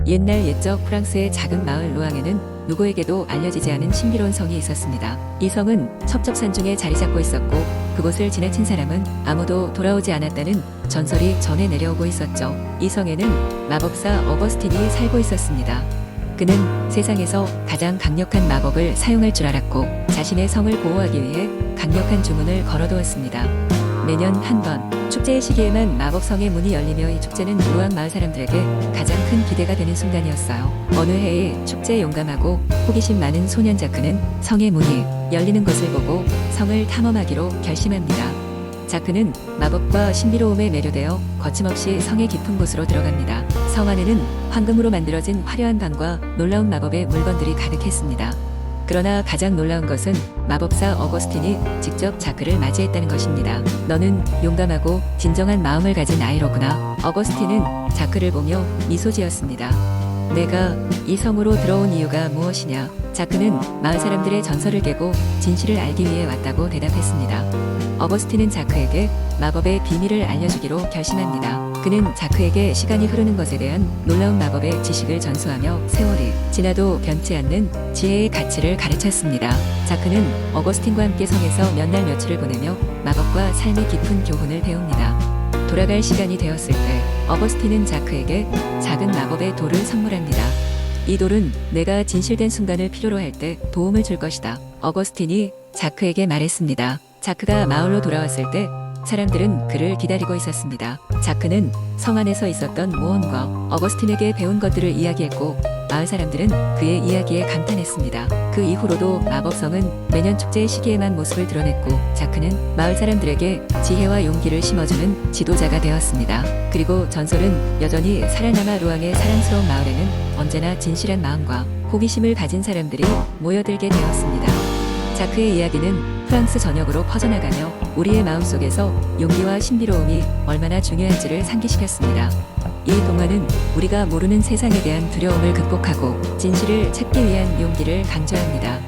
옛날 옛적 프랑스의 작은 마을 루앙에는 누구에게도 알려지지 않은 신비로운 성이 있었습니다. 이 성은 첩첩산 중에 자리 잡고 있었고 그곳을 지나친 사람은 아무도 돌아오지 않았다는 전설이 전해 내려오고 있었죠. 이 성에는 마법사 어거스틴이 살고 있었습니다. 그는 세상에서 가장 강력한 마법을 사용할 줄 알았고 자신의 성을 보호하기 위해 강력한 주문을 걸어두었습니다. 매년 한 번 축제의 시기에만 마법성의 문이 열리며 이 축제는 루앙 마을 사람들에게 가장 큰 기대가 되는 순간이었어요. 어느 해에 축제에 용감하고 호기심 많은 소년 자크는 성의 문이 열리는 것을 보고 성을 탐험하기로 결심합니다. 자크는 마법과 신비로움에 매료되어 거침없이 성의 깊은 곳으로 들어갑니다. 성 안에는 황금으로 만들어진 화려한 방과 놀라운 마법의 물건들이 가득했습니다. 그러나 가장 놀라운 것은 마법사 어거스틴이 직접 자크를 맞이했다는 것입니다. 너는 용감하고 진정한 마음을 가진 아이로구나. 어거스틴은 자크를 보며 미소 지었습니다. 내가 이 성으로 들어온 이유가 무엇이냐? 자크는 마을 사람들의 전설을 깨고 진실을 알기 위해 왔다고 대답했습니다. 어거스틴은 자크에게 마법의 비밀을 알려주기로 결심합니다. 그는 자크에게 시간이 흐르는 것에 대한 놀라운 마법의 지식을 전수하며 세월이 지나도 변치 않는 지혜의 가치를 가르쳤습니다. 자크는 어거스틴과 함께 성에서 몇 날 며칠을 보내며 마법과 삶의 깊은 교훈을 배웁니다. 돌아갈 시간이 되었을 때 어거스틴은 자크에게 작은 마법의 돌을 선물합니다. 이 돌은 내가 진실된 순간을 필요로 할 때 도움을 줄 것이다. 어거스틴이 자크에게 말했습니다. 자크가 마을로 돌아왔을 때 사람들은 그를 기다리고 있었습니다. 자크는 성 안에서 있었던 모험과 어거스틴에게 배운 것들을 이야기했고 마을 사람들은 그의 이야기에 감탄했습니다. 그 이후로도 마법성은 매년 축제의 시기에만 모습을 드러냈고 자크는 마을 사람들에게 지혜와 용기를 심어주는 지도자가 되었습니다. 그리고 전설은 여전히 살아남아 루앙의 사랑스러운 마을에는 언제나 진실한 마음과 호기심을 가진 사람들이 모여들게 되었습니다. 자크의 이야기는 프랑스 전역으로 퍼져나가며 우리의 마음속에서 용기와 신비로움이 얼마나 중요한지를 상기시켰습니다. 이 동화는 우리가 모르는 세상에 대한 두려움을 극복하고 진실을 찾기 위한 용기를 강조합니다.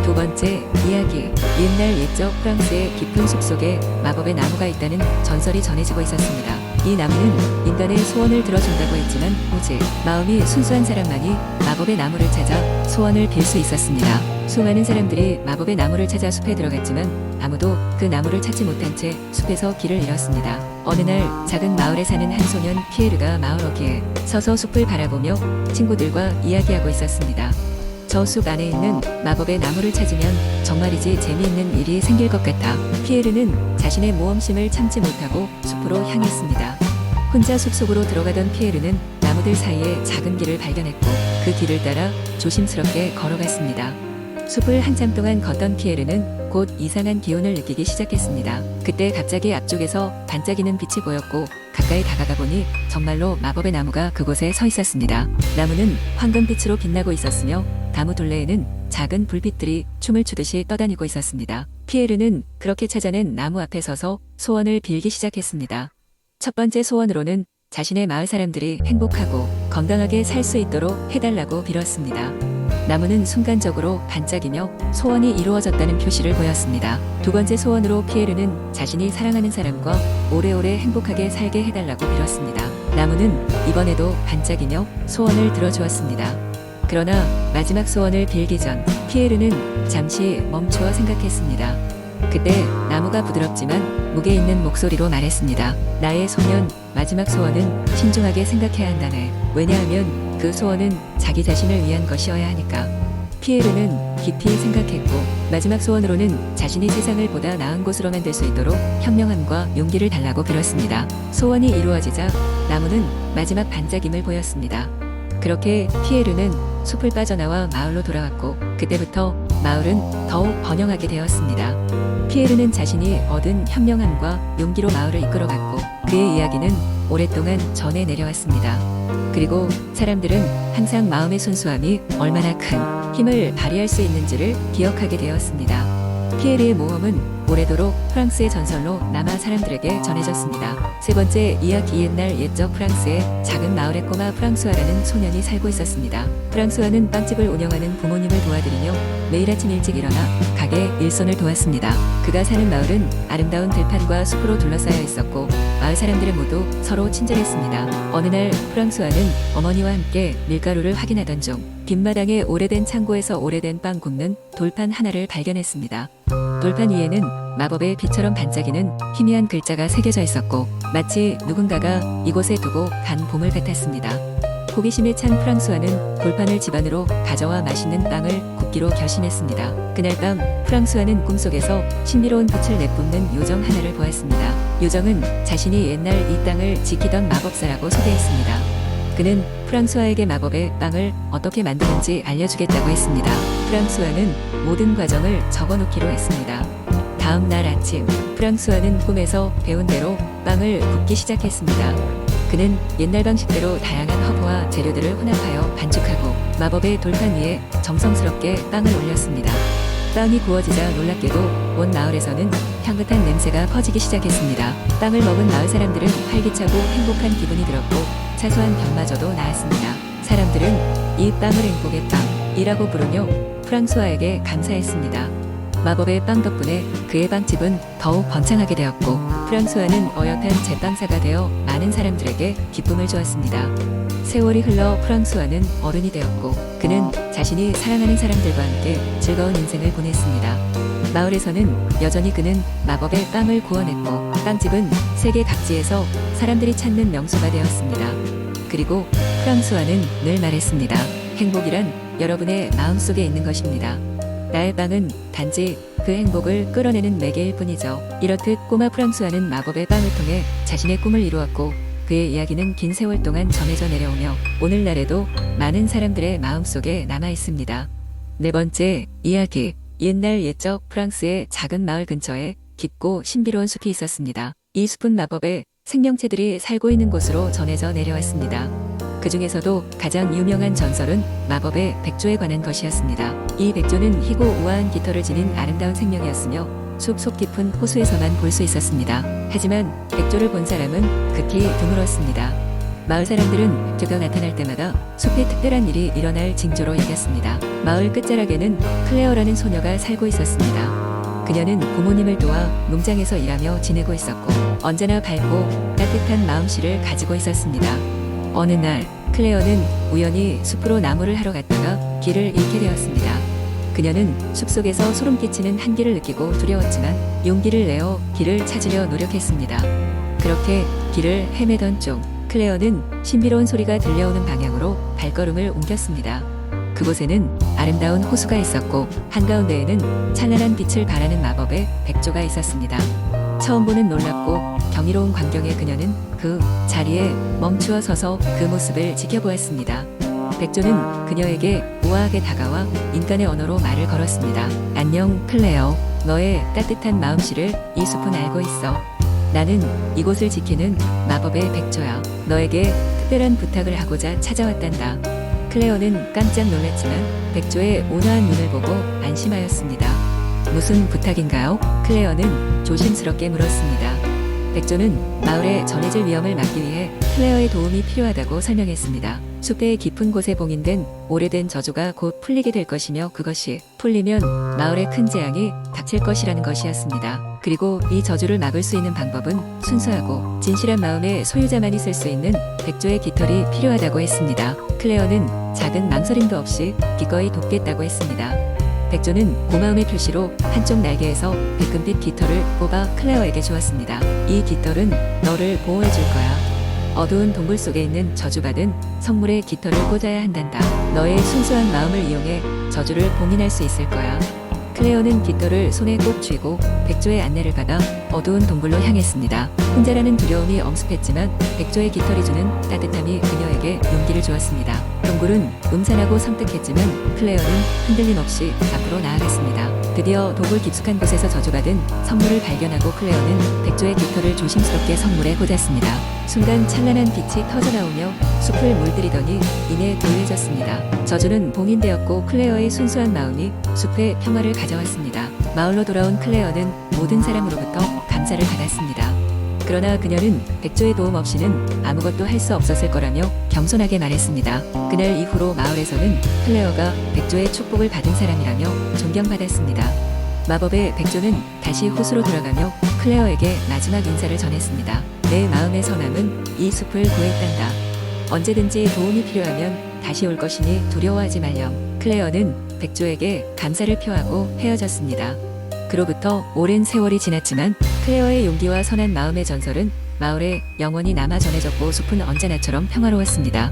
두 번째 이야기. 옛날 옛적 프랑스의 깊은 숲속에 마법의 나무가 있다는 전설이 전해지고 있었습니다. 이 나무는 인간의 소원을 들어준다고 했지만 오직 마음이 순수한 사람만이 마법의 나무를 찾아 소원을 빌 수 있었습니다. 수많은 사람들이 마법의 나무를 찾아 숲에 들어갔지만 아무도 그 나무를 찾지 못한 채 숲에서 길을 잃었습니다. 어느 날 작은 마을에 사는 한 소년 피에르가 마을 어귀에 서서 숲을 바라보며 친구들과 이야기하고 있었습니다. 저 숲 안에 있는 마법의 나무를 찾으면 정말이지 재미있는 일이 생길 것 같아. 피에르는 자신의 모험심을 참지 못하고 숲으로 향했습니다. 혼자 숲속으로 들어가던 피에르는 나무들 사이에 작은 길을 발견했고 그 길을 따라 조심스럽게 걸어갔습니다. 숲을 한참 동안 걷던 피에르는 곧 이상한 기운을 느끼기 시작했습니다. 그때 갑자기 앞쪽에서 반짝이는 빛이 보였고 가까이 다가가 보니 정말로 마법의 나무가 그곳에 서 있었습니다. 나무는 황금빛으로 빛나고 있었으며 나무 둘레에는 작은 불빛들이 춤을 추듯이 떠다니고 있었습니다. 피에르는 그렇게 찾아낸 나무 앞에 서서 소원을 빌기 시작했습니다. 첫 번째 소원으로는 자신의 마을 사람들이 행복하고 건강하게 살 수 있도록 해달라고 빌었습니다. 나무는 순간적으로 반짝이며 소원이 이루어졌다는 표시를 보였습니다. 두 번째 소원으로 피에르는 자신이 사랑하는 사람과 오래오래 행복하게 살게 해달라고 빌었습니다. 나무는 이번에도 반짝이며 소원을 들어주었습니다. 그러나 마지막 소원을 빌기 전 피에르는 잠시 멈추어 생각했습니다. 그때 나무가 부드럽지만 무게 있는 목소리로 말했습니다. 나의 소년, 마지막 소원은 신중하게 생각해야 한다네. 왜냐하면 그 소원은 자기 자신을 위한 것이어야 하니까. 피에르는 깊이 생각했고 마지막 소원으로는 자신이 세상을 보다 나은 곳으로 만들 수 있도록 현명함과 용기를 달라고 빌었습니다. 소원이 이루어지자 나무는 마지막 반짝임을 보였습니다. 그렇게 피에르는 숲을 빠져나와 마을로 돌아왔고 그때부터 마을은 더욱 번영하게 되었습니다. 피에르는 자신이 얻은 현명함과 용기로 마을을 이끌어갔고 그의 이야기는 오랫동안 전해 내려왔습니다. 그리고 사람들은 항상 마음의 순수함이 얼마나 큰 힘을 발휘할 수 있는지를 기억하게 되었습니다. 피에르의 모험은 오래도록 프랑스의 전설로 남아 사람들에게 전해졌습니다. 세 번째 이야기. 옛날 옛적 프랑스의 작은 마을에 꼬마 프랑수아라는 소년이 살고 있었습니다. 프랑수아는 빵집을 운영하는 부모님을 도와드리며 매일 아침 일찍 일어나 가게 일손을 도왔습니다. 그가 사는 마을은 아름다운 들판과 숲으로 둘러싸여 있었고 마을 사람들은 모두 서로 친절했습니다. 어느 날 프랑스와는 어머니와 함께 밀가루를 확인하던 중 뒷마당의 오래된 창고에서 오래된 빵 굽는 돌판 하나를 발견했습니다. 돌판 위에는 마법의 빛처럼 반짝이는 희미한 글자가 새겨져 있었고 마치 누군가가 이곳에 두고 간 봄을 뱉었습니다. 호기심에 찬 프랑스와는 돌판을 집안으로 가져와 맛있는 빵을 굽기로 결심했습니다. 그날 밤 프랑스와는 꿈속에서 신비로운 빛을 내뿜는 요정 하나를 보았습니다. 요정은 자신이 옛날 이 땅을 지키던 마법사라고 소개했습니다. 그는 프랑스와에게 마법의 빵을 어떻게 만드는지 알려주겠다고 했습니다. 프랑스와는 모든 과정을 적어놓기로 했습니다. 다음 날 아침 프랑스와는 꿈에서 배운 대로 빵을 굽기 시작했습니다. 그는 옛날 방식대로 다양한 허브와 재료들을 혼합하여 반죽하고 마법의 돌판 위에 정성스럽게 빵을 올렸습니다. 빵이 구워지자 놀랍게도 온 마을에서는 향긋한 냄새가 퍼지기 시작했습니다. 빵을 먹은 마을 사람들은 활기차고 행복한 기분이 들었고 사소한 병마저도 나았습니다. 사람들은 이 빵을 행복의 빵이라고 부르며 프랑스와에게 감사했습니다. 마법의 빵 덕분에 그의 빵집은 더욱 번창하게 되었고 프랑스와는 어엿한 제빵사가 되어 많은 사람들에게 기쁨을 주었습니다. 세월이 흘러 프랑스와는 어른이 되었고 그는 자신이 사랑하는 사람들과 함께 즐거운 인생을 보냈습니다. 마을에서는 여전히 그는 마법의 빵을 구워냈고 빵집은 세계 각지에서 사람들이 찾는 명소가 되었습니다. 그리고 프랑스와는 늘 말했습니다. 행복이란 여러분의 마음속에 있는 것입니다. 나의 빵은 단지 그 행복을 끌어내는 매개일 뿐이죠. 이렇듯 꼬마 프랑스와는 마법의 빵을 통해 자신의 꿈을 이루었고 그의 이야기는 긴 세월 동안 전해져 내려오며 오늘날에도 많은 사람들의 마음속에 남아 있습니다. 네 번째 이야기. 옛날 옛적 프랑스의 작은 마을 근처에 깊고 신비로운 숲이 있었습니다. 이 숲은 마법의 생명체들이 살고 있는 곳으로 전해져 내려왔습니다. 그 중에서도 가장 유명한 전설은 마법의 백조에 관한 것이었습니다. 이 백조는 희고 우아한 깃털을 지닌 아름다운 생명이었으며 숲 속 깊은 호수에서만 볼 수 있었습니다. 하지만 백조를 본 사람은 극히 드물었습니다. 마을 사람들은 그가 나타날 때마다 숲에 특별한 일이 일어날 징조로 여겼습니다. 마을 끝자락에는 클레어라는 소녀가 살고 있었습니다. 그녀는 부모님을 도와 농장에서 일하며 지내고 있었고 언제나 밝고 따뜻한 마음씨를 가지고 있었습니다. 어느 날 클레어는 우연히 숲으로 나무를 하러 갔다가 길을 잃게 되었습니다. 그녀는 숲속에서 소름 끼치는 한기를 느끼고 두려웠지만 용기를 내어 길을 찾으려 노력했습니다. 그렇게 길을 헤매던 중 클레어는 신비로운 소리가 들려오는 방향으로 발걸음을 옮겼습니다. 그곳에는 아름다운 호수가 있었고 한가운데에는 찬란한 빛을 발하는 마법의 백조가 있었습니다. 처음 보는 놀랍고 경이로운 광경에 그녀는 그 자리에 멈추어 서서 그 모습을 지켜보았습니다. 백조는 그녀에게 우아하게 다가와 인간의 언어로 말을 걸었습니다. 안녕 클레어. 너의 따뜻한 마음씨를 이 숲은 알고 있어. 나는 이곳을 지키는 마법의 백조야. 너에게 특별한 부탁을 하고자 찾아왔단다. 클레어는 깜짝 놀랐지만 백조의 온화한 눈을 보고 안심하였습니다. 무슨 부탁인가요? 클레어는 조심스럽게 물었습니다. 백조는 마을에 전해질 위험을 막기 위해 클레어의 도움이 필요하다고 설명했습니다. 숲의 깊은 곳에 봉인된 오래된 저주가 곧 풀리게 될 것이며 그것이 풀리면 마을에 큰 재앙이 닥칠 것이라는 것이었습니다. 그리고 이 저주를 막을 수 있는 방법은 순수하고 진실한 마음의 소유자만이 쓸 수 있는 백조의 깃털이 필요하다고 했습니다. 클레어는 작은 망설임도 없이 기꺼이 돕겠다고 했습니다. 백조는 고마움의 표시로 한쪽 날개에서 백금빛 깃털을 뽑아 클레어에게 주었습니다. 이 깃털은 너를 보호해 줄 거야. 어두운 동굴 속에 있는 저주받은 성물의 깃털을 꽂아야 한단다. 너의 순수한 마음을 이용해 저주를 봉인할 수 있을 거야. 클레어는 깃털을 손에 꼭 쥐고 백조의 안내를 받아 어두운 동굴로 향했습니다. 혼자라는 두려움이 엄습했지만 백조의 깃털이 주는 따뜻함이 그녀에게 용기를 주었습니다. 동굴은 음산하고 섬뜩했지만 클레어는 흔들림 없이 앞으로 나아갔습니다. 드디어 동굴 깊숙한 곳에서 저주받은 성물을 발견하고 클레어는 백조의 깃털을 조심스럽게 성물에 꽂았습니다. 순간 찬란한 빛이 터져나오며 숲을 물들이더니 이내 고요해졌습니다. 저주는 봉인되었고 클레어의 순수한 마음이 숲에 평화를 가져왔습니다. 마을로 돌아온 클레어는 모든 사람으로부터 감사를 받았습니다. 그러나 그녀는 백조의 도움 없이는 아무것도 할 수 없었을 거라며 겸손하게 말했습니다. 그날 이후로 마을에서는 클레어가 백조의 축복을 받은 사람이라며 존경받았습니다. 마법의 백조는 다시 호수로 돌아가며 클레어에게 마지막 인사를 전했습니다. 내 마음의 선함은 이 숲을 구했단다. 언제든지 도움이 필요하면 다시 올 것이니 두려워하지 말렴. 클레어는 백조에게 감사를 표하고 헤어졌습니다. 그로부터 오랜 세월이 지났지만 클레어의 용기와 선한 마음의 전설은 마을에 영원히 남아 전해졌고 숲은 언제나처럼 평화로웠습니다.